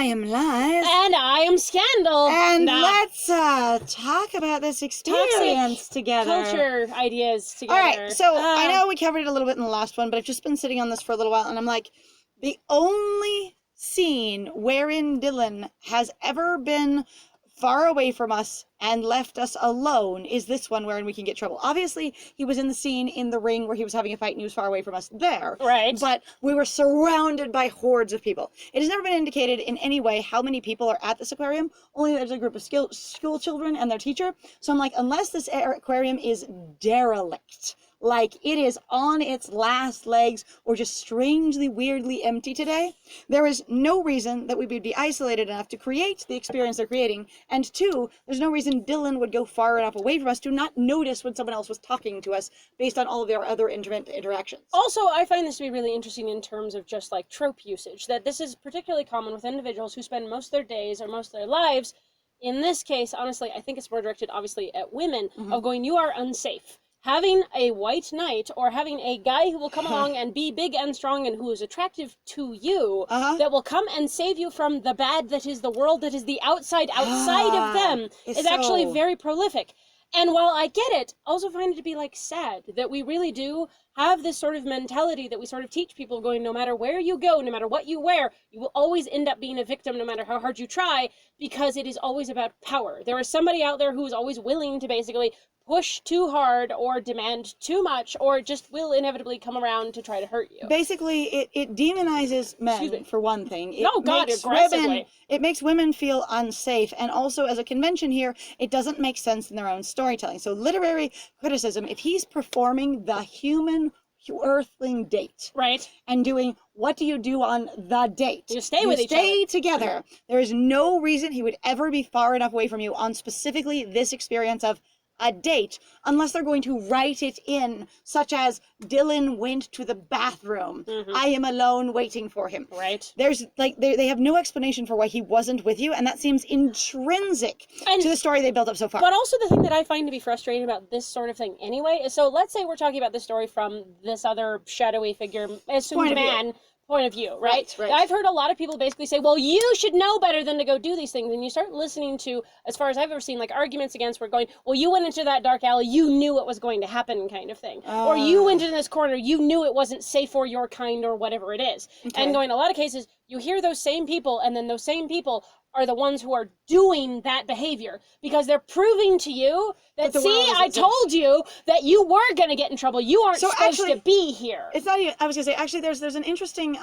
am Lies. And I am Scandal. And let's talk about this experience together. Culture ideas together. All right, so I know we covered it a little bit in the last one, but I've just been sitting on this for a little while, and I'm like, the only scene wherein Dylan has ever been far away from us and left us alone is this one wherein we can get trouble. Obviously, he was in the scene in the ring where he was having a fight and he was far away from us there. Right. But we were surrounded by hordes of people. It has never been indicated in any way how many people are at this aquarium. Only there's a group of school children and their teacher. So I'm like, unless this aquarium is derelict, like it is on its last legs or just strangely, weirdly empty today, there is no reason that we would be isolated enough to create the experience they're creating. And two, there's no reason Dylan would go far enough away from us to not notice when someone else was talking to us based on all of their other interactions. Also, I find this to be really interesting in terms of just like trope usage, that this is particularly common with individuals who spend most of their days or most of their lives. In this case, honestly, I think it's more directed obviously at women, of going, you are unsafe. Having a white knight or having a guy who will come along and be big and strong and who is attractive to you, that will come and save you from the bad that is the world, that is the outside of them, is actually very prolific. And while I get it, I also find it to be like sad that we really do have this sort of mentality that we sort of teach people going, no matter where you go, no matter what you wear, you will always end up being a victim no matter how hard you try, because it is always about power. There is somebody out there who is always willing to basically push too hard or demand too much or just will inevitably come around to try to hurt you. Basically, it demonizes men, for one thing. It makes women feel unsafe, and also as a convention here, it doesn't make sense in their own storytelling. So literary criticism, if he's performing the human earthling date, right, and doing what do you do on the date, you stay with each other, stay together, there is no reason he would ever be far enough away from you on specifically this experience of a date, unless they're going to write it in, such as Dylan went to the bathroom. I am alone waiting for him. Right. There's like they have no explanation for why he wasn't with you, and that seems intrinsic to the story they built up so far. But also the thing that I find to be frustrating about this sort of thing anyway is, so let's say we're talking about this story from this other shadowy figure, assumed man, point of view, right? I've heard a lot of people basically say, well, you should know better than to go do these things. And you start listening to, as far as I've ever seen, like arguments against, we're going, well, you went into that dark alley, you knew what was going to happen kind of thing. Or you went in this corner, you knew it wasn't safe for your kind or whatever it is. And going, a lot of cases, you hear those same people, and then those same people are the ones who are doing that behavior because they're proving to you that, see, I told you that you were going to get in trouble. You aren't supposed to be here. It's not even, I was going to say, actually, there's an interesting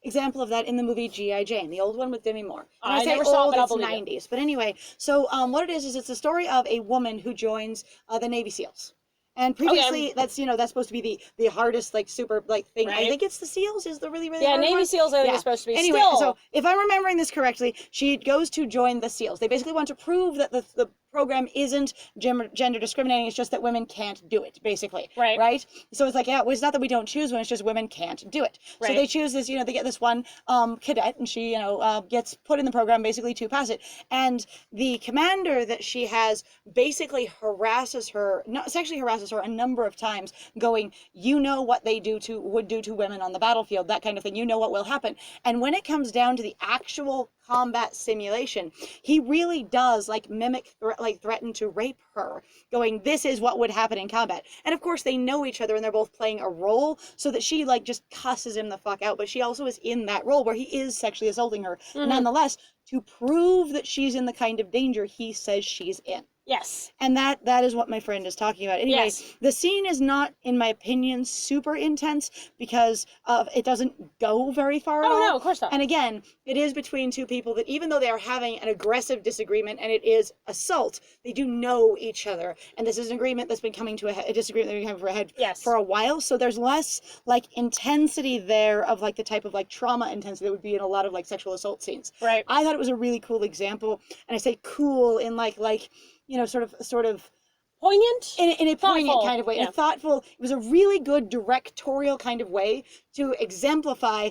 example of that in the movie G.I. Jane, the old one with Demi Moore. And I never saw it, but I'll believe it. It's 90s. But anyway, so what it is it's a story of a woman who joins the Navy SEALs. And previously, that's supposed to be the hardest, like, super, like, thing. Right. I think it's the SEALs is the really hard Navy one. SEALs I think is supposed to be. Anyway, so if I'm remembering this correctly, she goes to join the SEALs. They basically want to prove that the program isn't gender discriminating, it's just that women can't do it, basically. Right? So it's like, well, it's not that we don't choose women, it's just women can't do it. So they choose this, they get this one cadet, and she, gets put in the program basically to pass it. And the commander that she has basically sexually harasses her a number of times, going, you know what they would do to women on the battlefield, that kind of thing, you know what will happen. And when it comes down to the actual combat simulation, he really does threaten to rape her, going, this is what would happen in combat. And of course they know each other and they're both playing a role, so that she just cusses him the fuck out, but she also is in that role where he is sexually assaulting her nonetheless, to prove that she's in the kind of danger he says she's in. Yes. And that is what my friend is talking about. Anyway, the scene is not, in my opinion, super intense because it doesn't go very far at all. Oh, no, of course not. And again, it is between two people that even though they are having an aggressive disagreement and it is assault, they do know each other. And this is an agreement that's been coming to a disagreement that's been coming to a head for a while. So there's less intensity there of the type of trauma intensity that would be in a lot of sexual assault scenes. Right. I thought it was a really cool example. And I say cool in sort of poignant in a poignant kind of way, a thoughtful. It was a really good directorial kind of way to exemplify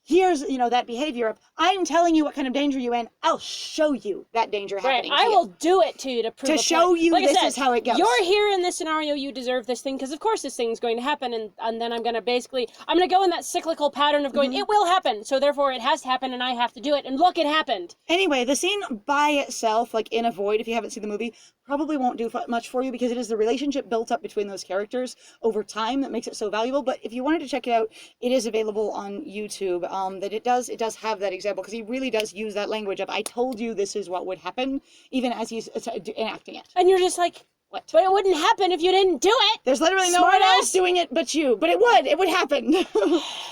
here's, that behavior of, I'm telling you what kind of danger you're in. I'll show you that danger happening. I will do it to you to prove to show you like this is how it goes. You're here in this scenario, you deserve this thing, because of course this thing's going to happen, and then I'm going to go in that cyclical pattern of going, it will happen, so therefore it has to happen, and I have to do it, and look, it happened. Anyway, the scene by itself, like in A Void, if you haven't seen the movie, probably won't do much for you, because it is the relationship built up between those characters over time that makes it so valuable. But if you wanted to check it out, it is available on YouTube. That it does have that example, because he really does use that language of, I told you this is what would happen, even as he's enacting it. And you're just like, what? But it wouldn't happen if you didn't do it. There's literally no one else doing it but you. But it would happen.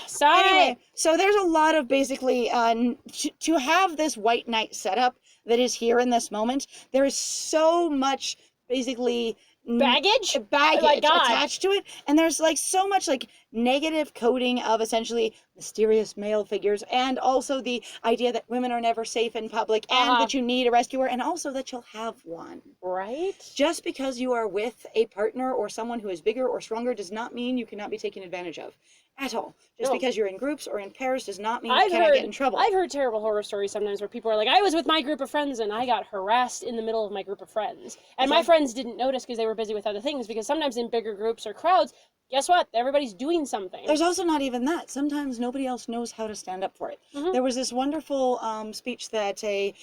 Sorry. Anyway, so there's a lot of basically, to have this White Knight setup that is here in this moment, there is so much basically baggage attached to it, and there's like so much like negative coding of essentially mysterious male figures, and also the idea that women are never safe in public, and that you need a rescuer, and also that you'll have one. Right. Just because you are with a partner or someone who is bigger or stronger does not mean you cannot be taken advantage of at all. Just because you're in groups or in pairs does not mean you cannot get in trouble. I've heard terrible horror stories sometimes where people are like, I was with my group of friends and I got harassed in the middle of my group of friends. And my friends didn't notice because they were busy with other things, because sometimes in bigger groups or crowds, guess what? Everybody's doing something. There's also not even that. Sometimes nobody else knows how to stand up for it. There was this wonderful speech that a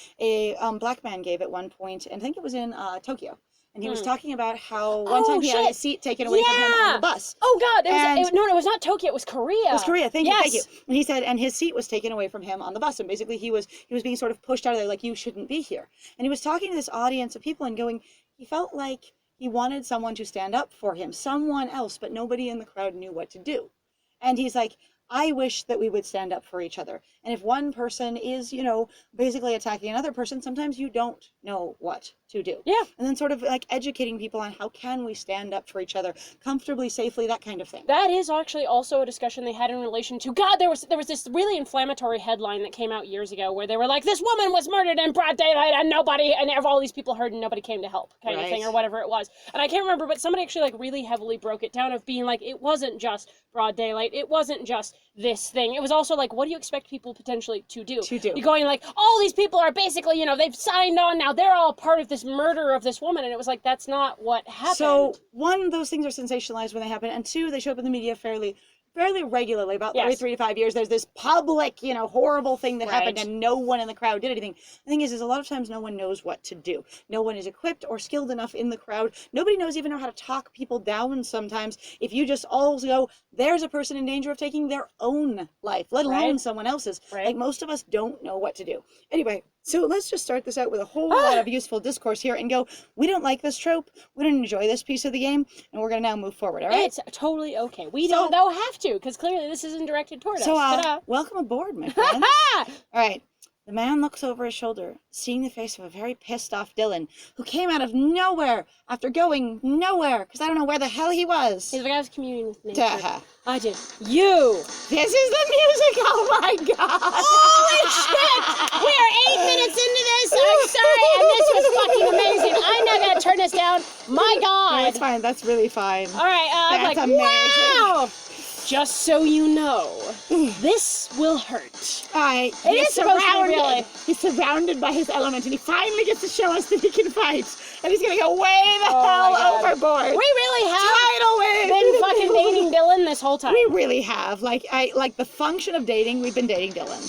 black man gave at one point, and I think it was in Tokyo. And he was talking about how one time he had his seat taken away from him on the bus. Oh, God. It was not Tokyo. It was Korea. It was Korea. Thank you. And he said, and his seat was taken away from him on the bus. And basically he was being sort of pushed out of there, like, you shouldn't be here. And he was talking to this audience of people and going, he felt like he wanted someone to stand up for him, someone else, but nobody in the crowd knew what to do. And he's like, I wish that we would stand up for each other. And if one person is, basically attacking another person, sometimes you don't know what to do. Yeah. And then sort of like educating people on how can we stand up for each other comfortably, safely, that kind of thing. That is actually also a discussion they had in relation to, God, there was this really inflammatory headline that came out years ago where they were like, this woman was murdered in broad daylight and all these people heard and nobody came to help kind of thing, or whatever it was. And I can't remember, but somebody actually like really heavily broke it down of being like, it wasn't just broad daylight. It wasn't just this thing. It was also like, what do you expect people potentially to do? You're going like, all these people are basically, they've signed on now. They're all part of this murder of this woman. And it was like, that's not what happened. So one, those things are sensationalized when they happen. And two, they show up in the media fairly regularly, about every 3 to 5 years. There's this public, horrible thing that happened and no one in the crowd did anything. The thing is a lot of times no one knows what to do. No one is equipped or skilled enough in the crowd. Nobody knows even how to talk people down sometimes. If you just all go, there's a person in danger of taking their own life, let alone someone else's. Like most of us don't know what to do. Anyway, so let's just start this out with a whole lot of useful discourse here and go, we don't like this trope, we don't enjoy this piece of the game, and we're going to now move forward, all right? It's totally okay. We don't have to, because clearly this isn't directed toward us. So, welcome aboard, my friends. All right. The man looks over his shoulder, seeing the face of a very pissed off Dylan, who came out of nowhere after going nowhere, because I don't know where the hell he was. He's like, I was communing with nature. I did. You! This is the music! Oh my God! Holy shit! We are 8 minutes into this. I'm sorry, and this was fucking amazing. I'm not gonna turn this down. My God! No, it's fine. That's really fine. All right, I'm like, amazing. Wow! Just so you know, this will hurt. It is supposed to be really. He's surrounded by his element, and he finally gets to show us that he can fight. And he's gonna go way the hell overboard. We really have Tidal wave. Been fucking dating Dylan this whole time. We really have. Like the function of dating. We've been dating Dylan.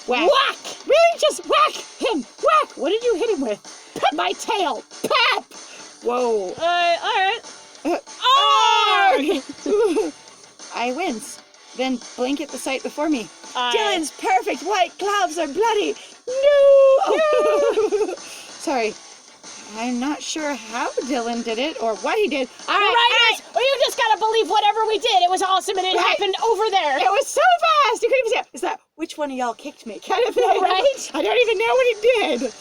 Whack. Whack. Really, just whack him. Whack. What did you hit him with? Pep. My tail. Pep. Whoa. All right. I wince, then blink at the sight before me. Dylan's perfect white gloves are bloody. No! Sorry. I'm not sure how Dylan did it or what he did. All right. Well, you just gotta believe whatever we did. It was awesome and it happened over there. It was so fast. You couldn't even see it. It's that, which one of y'all kicked me kind of thing. Right? I don't even know what he did.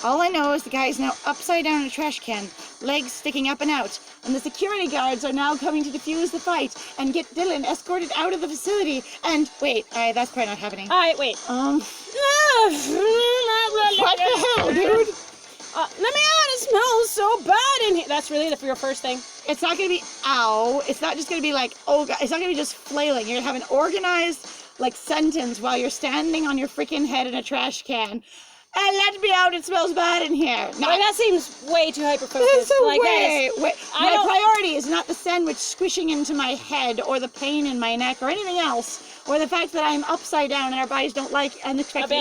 All I know is the guy is now upside down in a trash can, legs sticking up and out, and the security guards are now coming to defuse the fight and get Dylan escorted out of the facility. And wait, that's probably not happening. All right, wait. What the hell, dude? Let me out. It smells so bad in here. That's really your first thing. It's not gonna be ow. It's not just gonna be like, oh God. It's not gonna be just flailing. You're gonna have an organized like sentence while you're standing on your freaking head in a trash can. And let me out, it smells bad in here. No, Like, that seems way too hyper-focused. it's a Like, way. I My don't- priority is not the sandwich squishing into my head or the pain in my neck or anything else. Or the fact that I'm upside down and our bodies don't like unexpected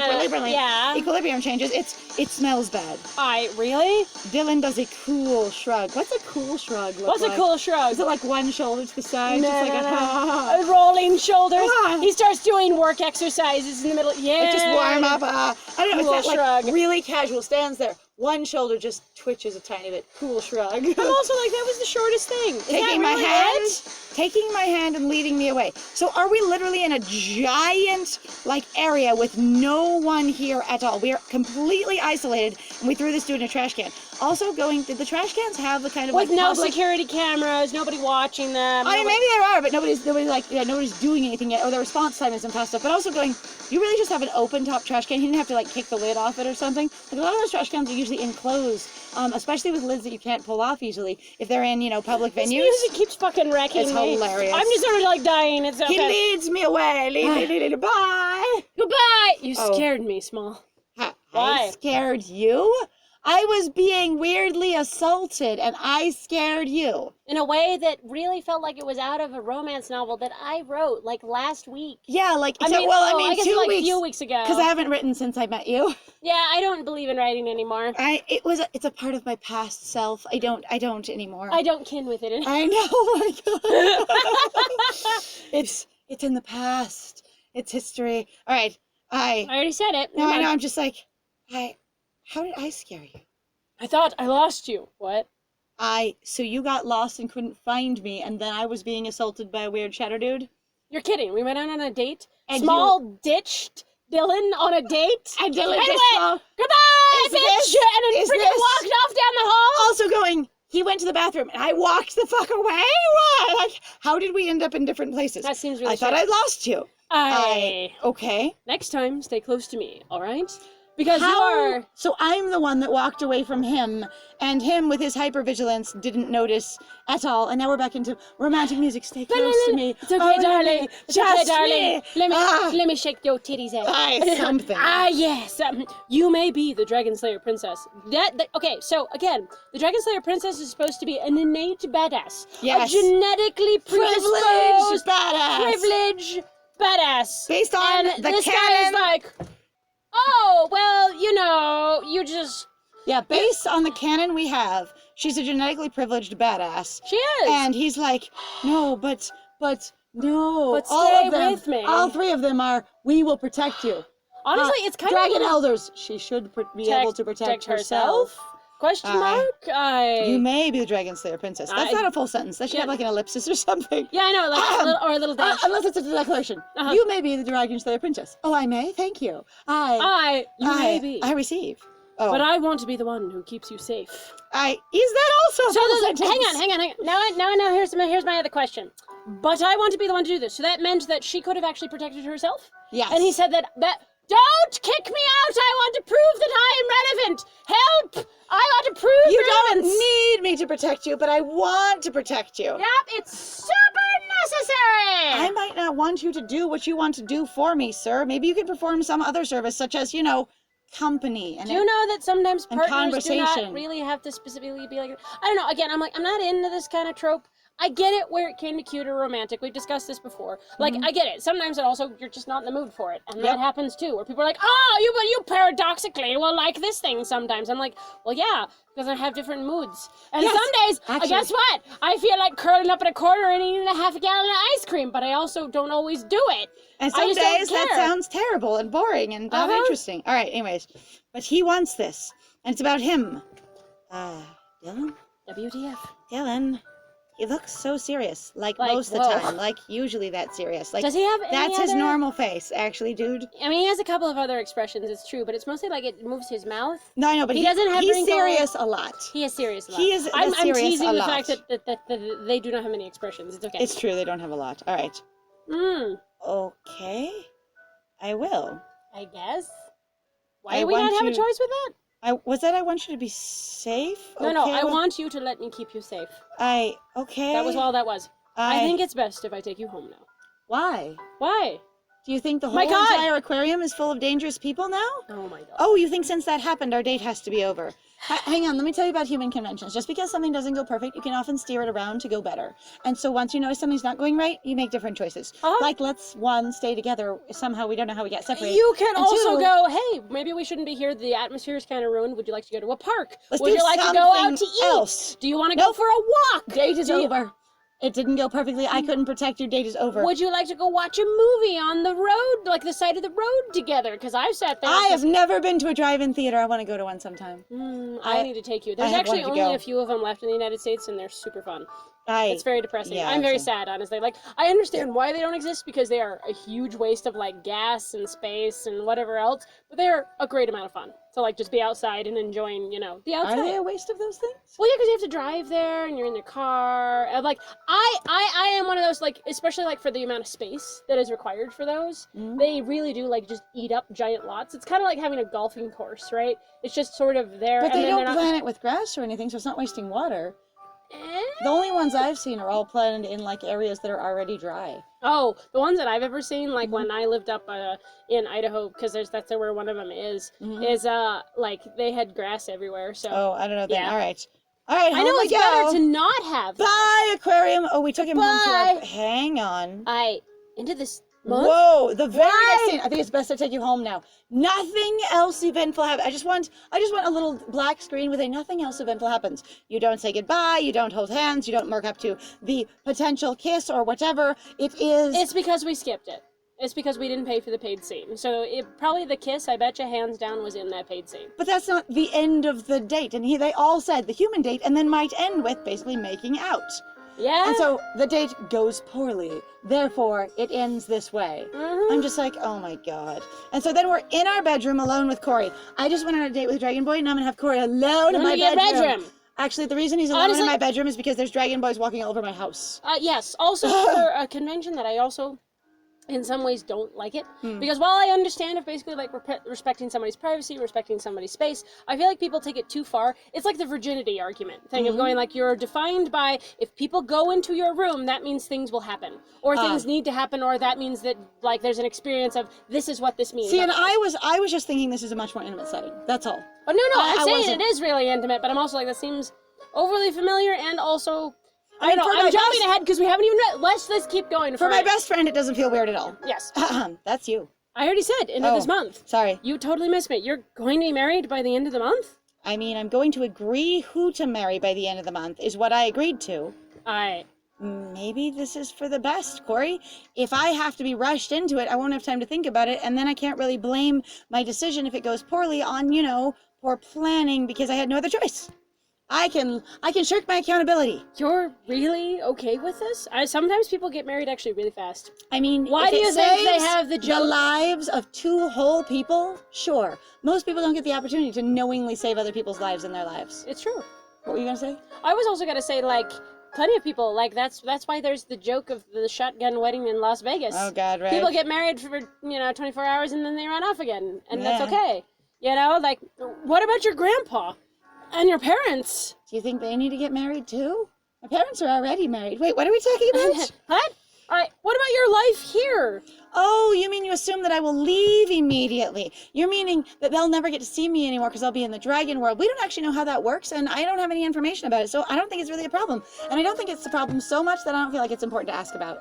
equilibrium changes. It smells bad. Really? Dylan does a cool shrug. What's a cool shrug look What's like? a cool shrug? Is it like one shoulder to the side? No, just like no. Rolling shoulders. Ah. He starts doing work exercises in the middle. Yeah. Like just warm up. I don't know. Cool It's that, shrug. like, really casual. Stands there. One shoulder just twitches a tiny bit. Cool shrug. I'm also like, that was the shortest thing. Is Taking that my really hand, it? taking my hand and leading me away. So are we literally in a giant like area with no one here at all? We are completely isolated, and we threw this dude in a trash can. Also, did the trash cans have the kind of With like no public? security cameras, nobody watching them. I mean, maybe there are, but nobody's doing anything yet, or the response time isn't fast enough. But also you really just have an open top trash can. You didn't have to like kick the lid off it or something. Like a lot of those trash cans are usually enclosed, especially with lids that you can't pull off easily if they're in public This venues. music keeps fucking wrecking It's me. hilarious. I'm just sort of like dying. It's okay. He leads me away. Bye. Goodbye. You Oh. scared me, Small. I Why? scared you? I was being weirdly assaulted, and I scared you. In a way that really felt like it was out of a romance novel that I wrote like last week. Yeah, like I mean, I guess 2 like weeks. a few weeks ago. Because I haven't written since I met you. Yeah, I don't believe in writing anymore. It's a part of my past self. I don't anymore. I don't kin with it. I know. Oh my God. It's in the past. It's history. All right. I already said it. No, Never I know. mind. I'm just like, how did I scare you? I thought I lost you. What? So you got lost and couldn't find me, and then I was being assaulted by a weird shadow dude? You're kidding. We went out on a date. And Small ditched Dylan on a date. And Dylan And just went, goodbye, Is bitch! this- and then is freaking this- walked off down the hall. Also going, he went to the bathroom, and I walked the fuck away? What? Like, how did we end up in different places? That seems really I thought shit. I lost you. Okay. Next time, stay close to me, all right? Because you are... So I'm the one that walked away from him, and him with his hypervigilance didn't notice at all. And now we're back into romantic music. Stay close to me. It's okay, Oh, darling. It's okay, just darling. me. Let me shake your titties out. Aye, something. Yes. You may be the Dragon Slayer princess. Okay, so again, the Dragon Slayer princess is supposed to be an innate badass. Yes. A genetically predisposed, Privileged badass. privileged badass. Based on and the this guy is canon. like, oh, well, you just... Yeah, based on the canon we have, she's a genetically privileged badass. She is. And he's like, no, but no. But all stay of them, with me. All three of them are, we will protect you. Honestly, it's kind Dragon of... elders. She should be able to protect herself. Question mark? You may be the Dragon Slayer princess. That's not a full sentence. That should have like an ellipsis or something. Yeah, I know, like or a little dash. Unless it's a declaration. You may be the Dragon Slayer princess. Oh, I may? Thank you. You may be. I receive. Oh. But I want to be the one who keeps you safe. Is that also a So full hang sentence? on. Now here's my other question. But I want to be the one to do this. So that meant that she could have actually protected herself? Yes. And he said that don't kick me out! I want to prove that I am relevant! Help! I want to prove You relevance! don't need me to protect you, but I want to protect you. Yep, it's super necessary! I might not want you to do what you want to do for me, sir. Maybe you could perform some other service, such as, company. And Do you know that sometimes and partners do not conversation. really have to specifically be like... I don't know, again, I'm not into this kind of trope. I get it where it can be cute or romantic. We've discussed this before. Like, I get it. Sometimes it also, you're just not in the mood for it. And that happens too, where people are like, oh, you paradoxically will like this thing sometimes. I'm like, well, yeah, because I have different moods. And Yes, some days, actually. guess what? I feel like curling up in a corner and eating a half a gallon of ice cream, but I also don't always do it. And I some just don't days that care. sounds terrible and boring and not interesting. All right, anyways. But he wants this. And it's about him. Dylan? WTF. Dylan. He looks so serious. Like most of the whoa. time. Like usually that serious. Like Does he have any that's his other- normal face, actually, dude. I mean, he has a couple of other expressions, it's true, but it's mostly like it moves his mouth. No, I know, but He doesn't have he's wrinkles. serious a lot. He is serious a lot. He is I'm serious teasing a the lot. fact that they do not have many expressions. It's okay. It's true, they don't have a lot. All right. Okay. I will. I guess. Why I do we not want have a you- choice with that? I want you to be safe. No, okay, I well, want you to let me keep you safe. Okay. That was all that was. I think it's best if I take you home now. Why? Why? Do you think the whole My God. entire aquarium is full of dangerous people now? Oh my God. Oh, you think since that happened, our date has to be over? Hang on, let me tell you about human conventions. Just because something doesn't go perfect, you can often steer it around to go better. And so once you notice something's not going right, you make different choices. Like, let's, one, stay together. Somehow we don't know how we get separated. You can And also two, go, hey, maybe we shouldn't be here. The atmosphere is kind of ruined. Would you like to go to a park? Let's Would do you like to go out to something eat? else. Do you want to go for a walk? Date is over. It didn't go perfectly. I couldn't protect your date is over. Would you like to go watch a movie on the road, like the side of the road together? Because I've sat there. I have never been to a drive-in theater. I want to go to one sometime. I need to take you. There's have actually wanted to only go. a few of them left in the United States, and they're super fun. It's very depressing. yeah, I'm very same. sad, honestly. Like, I understand why they don't exist, because they are a huge waste of, like, gas and space and whatever else, but they're a great amount of fun. So, like, just be outside and enjoying, you know, the outside. Are they a waste of those things? Well, yeah, because you have to drive there, and you're in your car. And, like, I am one of those, like, especially, like, for the amount of space that is required for those, they really do, like, just eat up giant lots. It's kind of like having a golfing course, right? It's just sort of there. But and they then don't they're plant it with grass or anything, so it's not wasting water. The only ones I've seen are all planted in like areas that are already dry. Oh, the ones that I've ever seen, like when I lived up in Idaho, because that's where one of them is like they had grass everywhere. So Oh, I don't know then. Yeah. All right. I know it's better to not have. Bye, aquarium. Oh, we took him home to our... Bye. Hang on. Into this month. Whoa, the very Why? next scene. I think it's best I take you home now. Nothing else eventful happens. I just want a little black screen with a nothing else eventful happens. You don't say goodbye, you don't hold hands, you don't mark up to the potential kiss or whatever it is. It's because we skipped it. It's because we didn't pay for the paid scene. So probably the kiss, I bet you hands down, was in that paid scene. But that's not the end of the date. And they all said the human date and then might end with basically making out. Yeah. And so the date goes poorly. Therefore, it ends this way. I'm just like, oh my God. And so then we're in our bedroom alone with Corey. I just went on a date with Dragon Boy and I'm going to have Corey alone in my bedroom. Actually, the reason he's alone in my bedroom is because there's Dragon Boys walking all over my house. Yes. Also, for a convention that I also, in some ways, don't like it. Because while I understand if basically like respecting somebody's privacy, respecting somebody's space, I feel like people take it too far. It's like the virginity argument thing of going like you're defined by if people go into your room, that means things will happen. Or things need to happen, or that means that like there's an experience of this is what this means. See, and I was just thinking this is a much more intimate setting. That's all. Oh, no, I'm saying it is really intimate, but I'm also like, that seems overly familiar and also... I don't know, I'm jumping ahead because we haven't even read. Let's keep going. For my best friend, it doesn't feel weird at all. Yes. That's you. I already said, end of this month. Sorry. You totally missed me. You're going to be married by the end of the month? I mean, I'm going to agree who to marry by the end of the month is what I agreed to. Maybe this is for the best, Corey. If I have to be rushed into it, I won't have time to think about it, and then I can't really blame my decision if it goes poorly on, poor planning because I had no other choice. I can shirk my accountability. You're really okay with this? Sometimes people get married actually really fast. I mean, why do you think they have the lives of two whole people? Sure. Most people don't get the opportunity to knowingly save other people's lives in their lives. It's true. What were you gonna say? I was also gonna say, like, plenty of people, like, that's why there's the joke of the shotgun wedding in Las Vegas. Oh, God, right. People get married for, 24 hours and then they run off again. And that's okay. Like, what about your grandpa? And your parents? Do you think they need to get married too? My parents are already married. Wait, what are we talking about? What? All right, what about your life here? Oh, you mean you assume that I will leave immediately? You're meaning that they'll never get to see me anymore because I'll be in the dragon world. We don't actually know how that works, and I don't have any information about it, so I don't think it's really a problem. And I don't think it's a problem so much that I don't feel like it's important to ask about.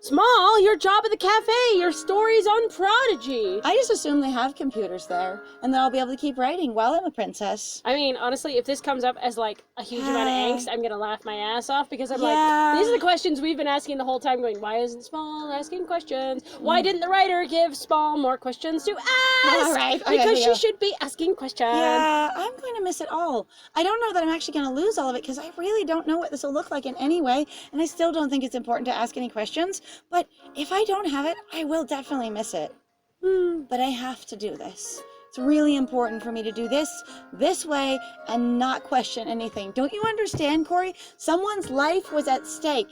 Small, your job at the cafe, your stories on Prodigy. I just assume they have computers there, and that I'll be able to keep writing while I'm a princess. I mean, honestly, if this comes up as, like, a huge amount of angst, I'm gonna laugh my ass off, because I'm like, these are the questions we've been asking the whole time, going, why isn't Small asking questions? Why didn't the writer give Small more questions to ask? All right. Because she should be asking questions. Yeah, I'm going to miss it all. I don't know that I'm actually going to lose all of it, because I really don't know what this will look like in any way, and I still don't think it's important to ask any questions. But if I don't have it, I will definitely miss it. But I have to do this. It's really important for me to do this way, and not question anything. Don't you understand, Corey? Someone's life was at stake.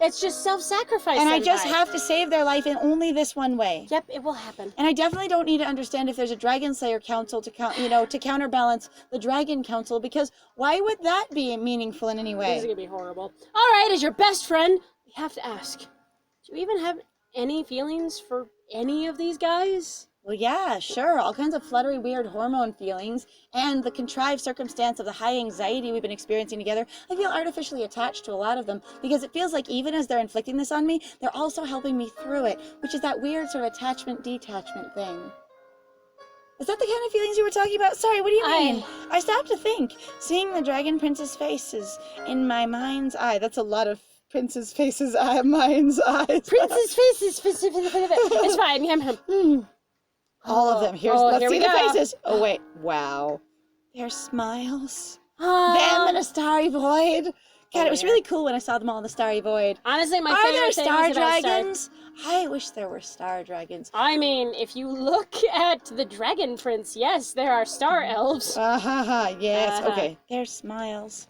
It's just self-sacrifice. And I just have to save their life in only this one way. Yep, it will happen. And I definitely don't need to understand if there's a Dragon Slayer Council to to counterbalance the Dragon Council, because why would that be meaningful in any way? This is gonna be horrible. All right, as your best friend, we have to ask. Do you even have any feelings for any of these guys? Well, yeah, sure. All kinds of fluttery, weird hormone feelings and the contrived circumstance of the high anxiety we've been experiencing together. I feel artificially attached to a lot of them because it feels like even as they're inflicting this on me, they're also helping me through it, which is that weird sort of attachment-detachment thing. Is that the kind of feelings you were talking about? Sorry, what do you mean? I stopped to think. Seeing the Dragon Prince's faces in my mind's eye. That's a lot of Prince's faces, mind's eyes. Prince's faces. It's fine. All of them. Let's here see we the go. faces. Oh, wait. Wow. Their smiles. Them in a starry void. God, it was really cool when I saw them all in the starry void. Honestly, my Are there favorite thing star is about dragons? I wish there were star dragons. I mean, if you look at the Dragon Prince, yes, there are star elves. Yes. Okay. Their smiles.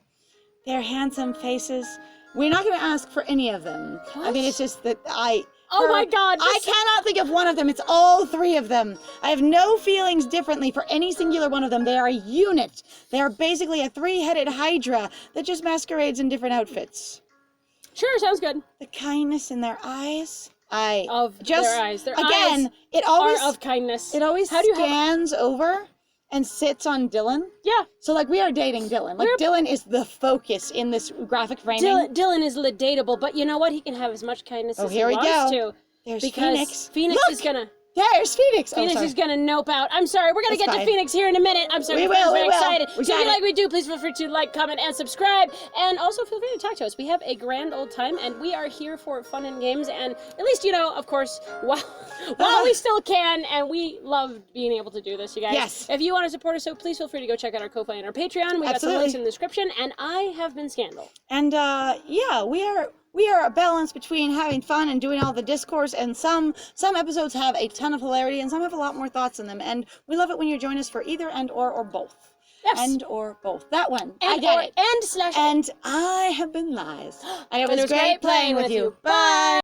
Their handsome faces. We're not going to ask for any of them. What? I mean, it's just that Oh my God! I cannot think of one of them. It's all three of them. I have no feelings differently for any singular one of them. They are a unit. They are basically a three-headed hydra that just masquerades in different outfits. Sure, sounds good. The kindness in their eyes. Their eyes. Their again, eyes it always are of kindness. It always scans over and sits on Dylan. Yeah. So like we are dating Dylan. Like Dylan is the focus in this graphic framing. Dylan is lidatable, but you know what? He can have as much kindness as he wants to. There's because Phoenix. Phoenix Look! is gonna. There's Phoenix. Phoenix is gonna nope out. I'm sorry, we're gonna That's get to fine. Phoenix here in a minute. I'm sorry, We we're will, very we will. excited. We So if got you it. like we do, please feel free to like, comment, and subscribe. And also feel free to talk to us. We have a grand old time, and we are here for fun and games. And at least, of course, while we still can, and we love being able to do this, you guys. Yes. If you want to support us, so please feel free to go check out our Ko-Fi and our Patreon. We got some Absolutely. links in the description. And I have been Scandal. And yeah, we are a balance between having fun and doing all the discourse, and some episodes have a ton of hilarity and some have a lot more thoughts in them, and we love it when you join us for either or both. Yes. And or both. That one. I get it. And/. And I have been Liz. And it was was great playing with you. Bye.